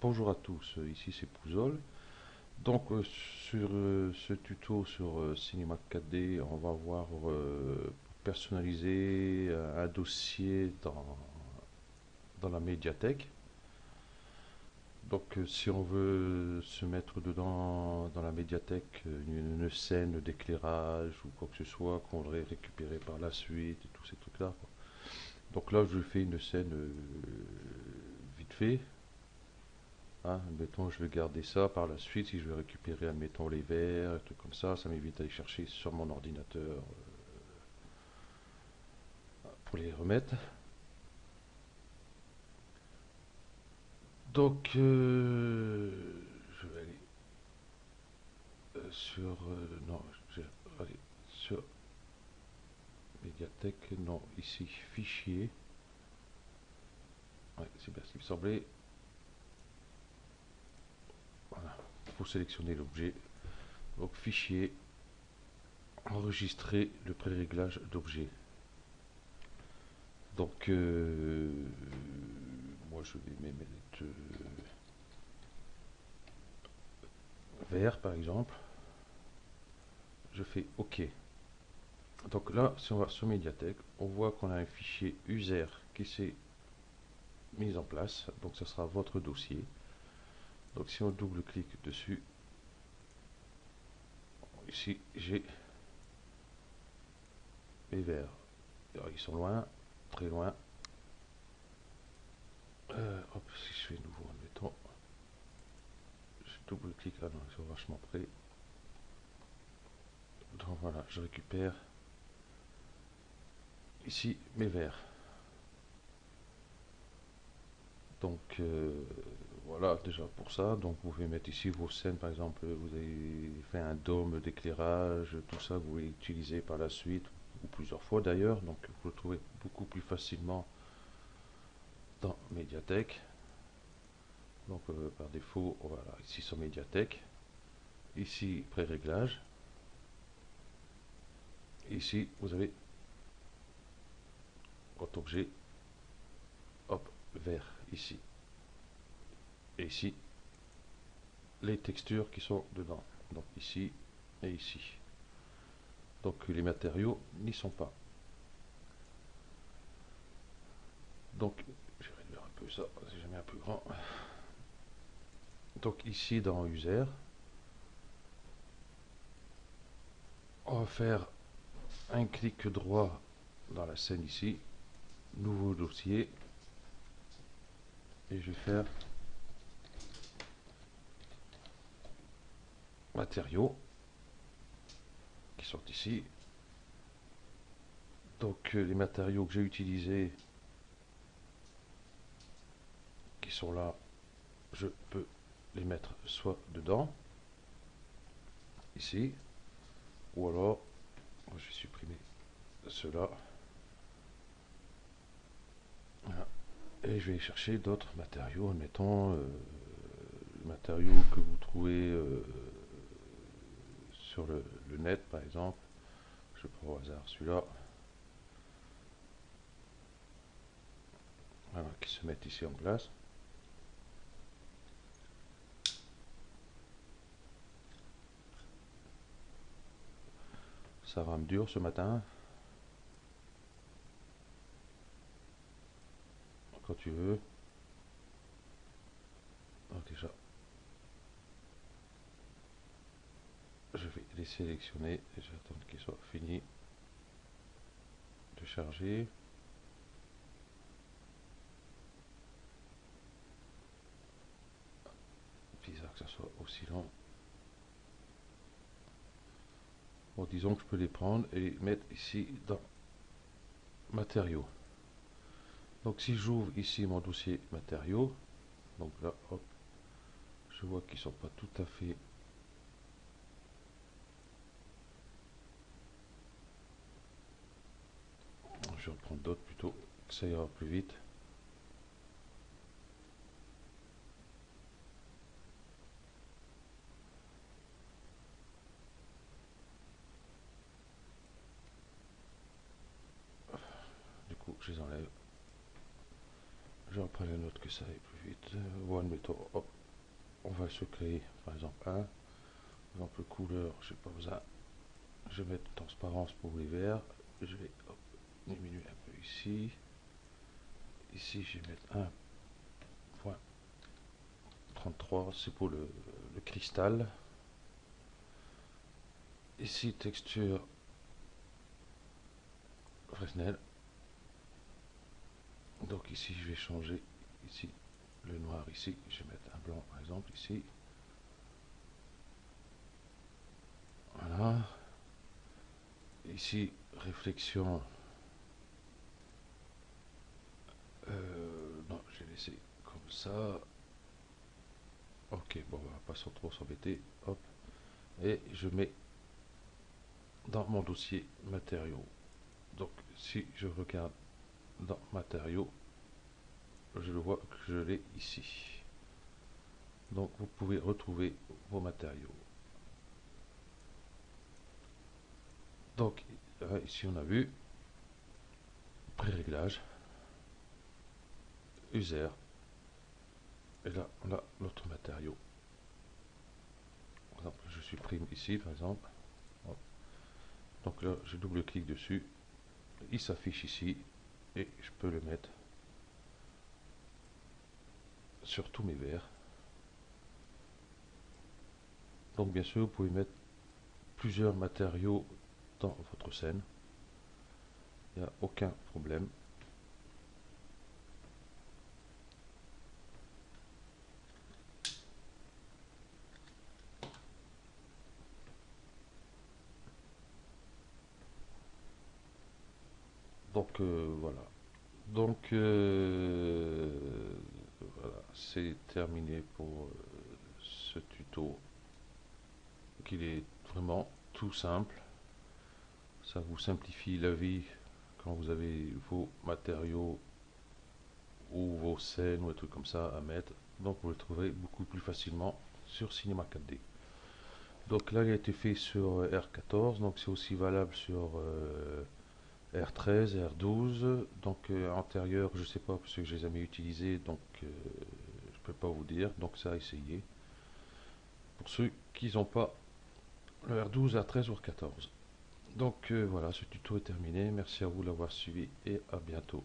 Bonjour à tous, ici c'est Pouzol. Sur ce tuto sur Cinema 4D, on va voir personnaliser un dossier dans la médiathèque. Si on veut se mettre dedans dans la médiathèque une scène d'éclairage ou quoi que ce soit qu'on voudrait récupérer par la suite et tous ces trucs-là, quoi. Donc là je fais une scène vite fait. Hein, admettons, je vais garder ça par la suite. Si je vais récupérer, admettons, les verres, un truc comme ça m'évite d'aller chercher sur mon ordinateur pour les remettre. Je vais aller non, je vais aller sur médiathèque. Non, ici, fichier. Ouais, c'est bien ce qui me semblait. Voilà, il faut sélectionner l'objet. Donc, fichier, enregistrer le pré-réglage d'objet. Donc, moi je vais mettre vert par exemple. Je fais OK. Donc là, si on va sur médiathèque, on voit qu'on a un fichier user qui s'est mis en place. Donc ça sera votre dossier. Donc si on double-clique dessus, ici j'ai mes verts. Alors, ils sont loin, très loin. Hop, si je fais nouveau, admettons, je double-clique, ah non, ils sont vachement près. Donc voilà, je récupère ici mes verres. Donc voilà déjà pour ça. Donc vous pouvez mettre ici vos scènes, par exemple, vous avez fait un dôme d'éclairage, tout ça vous pouvez utiliser par la suite, ou plusieurs fois d'ailleurs. Donc vous le trouvez beaucoup plus facilement dans médiathèque. Donc par défaut, voilà, ici sur médiathèque, ici pré-réglage, ici vous avez votre objet, hop, vert ici, et ici les textures qui sont dedans, donc ici et ici. Donc les matériaux n'y sont pas. Donc je vais réduire un peu ça, si jamais un peu grand. Donc ici dans user, on va faire un clic droit dans la scène ici, nouveau dossier, et je vais faire matériaux qui sont ici. Donc les matériaux que j'ai utilisés qui sont là, je peux les mettre soit dedans, ici, ou alors je vais supprimer cela. Voilà. Et je vais chercher d'autres matériaux, admettons matériaux que vous trouvez sur le net par exemple. Je prends au hasard celui-là. Voilà, qui se mettent ici en place. Ça rame dur ce matin. Quand tu veux. Donc déjà, je vais les sélectionner et j'attends qu'ils soient finis de charger. Bizarre que ça soit aussi long. Bon, disons que je peux les prendre et les mettre ici dans matériaux. Donc si j'ouvre ici mon dossier matériaux, donc là, hop, je vois qu'ils sont pas tout à fait. Je vais en prendre d'autres plutôt, que ça ira plus vite. Du coup, je les enlève. Je reprends une autre que ça aille plus vite. voit, admettons, hop, on va se créer par exemple un. Par exemple, couleur, je n'ai pas besoin. Je vais mettre transparence pour les verts. Je vais hop, diminuer un peu ici. Ici, je vais mettre 1.33, c'est pour le cristal. Ici, texture Fresnel. Donc ici, je vais changer ici le noir ici. Je vais mettre un blanc par exemple ici. Voilà. Ici, réflexion. Non, j'ai laissé comme ça. Ok, bon, on va pas trop s'embêter. Hop. Et je mets dans mon dossier matériaux. Donc, si je regarde dans matériaux, je le vois que je l'ai ici. Donc, vous pouvez retrouver vos matériaux. Donc, ici, on a vu pré-réglage, user. Et là, on a notre matériau. Par exemple, je supprime ici, par exemple. Hop. Donc là, je double-clique dessus. Il s'affiche ici. Et je peux le mettre sur tous mes verres. Donc bien sûr, vous pouvez mettre plusieurs matériaux dans votre scène. Il n'y a aucun problème. Donc voilà. Donc voilà, c'est terminé pour ce tuto. Qu'il est vraiment tout simple. Ça vous simplifie la vie quand vous avez vos matériaux ou vos scènes ou des trucs comme ça à mettre. Donc vous le trouverez beaucoup plus facilement sur Cinema 4D. Donc là il a été fait sur R14, donc c'est aussi valable sur R13, R12. Donc antérieur, je sais pas parce que je les ai jamais utilisés, donc je peux pas vous dire. Donc ça à essayer. Pour ceux qui n'ont pas le R12, R13 ou R14. Donc voilà, ce tuto est terminé. Merci à vous de l'avoir suivi et à bientôt.